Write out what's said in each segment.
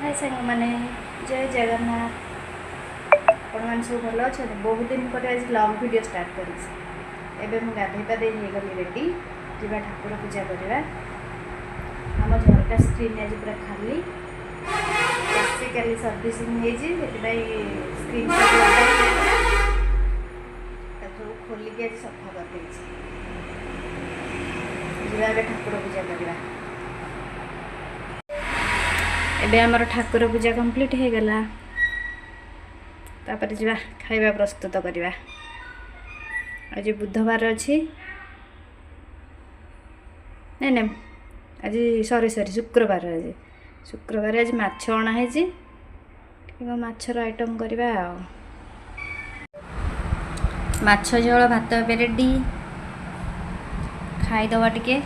हाय सांग मैंने जय जगन्नाथ आपण मैंने सब भल अच्छा बहुत दिन पर आज लंग वीडियो स्टार्ट कर गाधे पाधे गली रेडी जा ठाकुर पूजा करवा आम झरका स्क्रीन आज पूरा खाली बेसिकली सर्विसिंग स्क्रीन सब खोलिक आज सफा कर ठाकुर पूजा करवा एबे आमर ठाकुर पूजा कंप्लीट हो गला तापर जा खाइबा प्रस्तुत करवा आज बुधवार अच्छी नहीं नहीं आज सॉरी शुक्रवार आज माछ अणाई माछर आइटम करवा माछ झोल भात रेडी खाईदवा टिके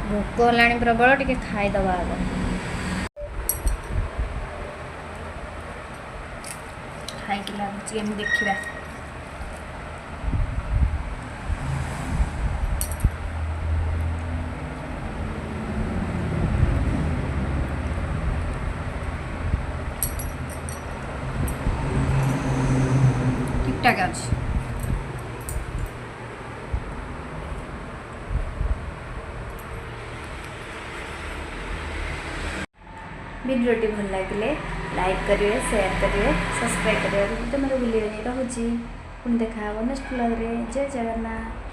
भोक होलाणी प्रबल टिके खाईदवा आग खाई लगुच देखा ठीक ठाक अच्छे वीडियोटी भल लगे लाइक करेंगे शेयर करेंगे सब्सक्राइब करेंगे तो मेरे भूल रोचे पुणी देखा नेक्स्ट ब्लॉग रे जय जगन्नाथ।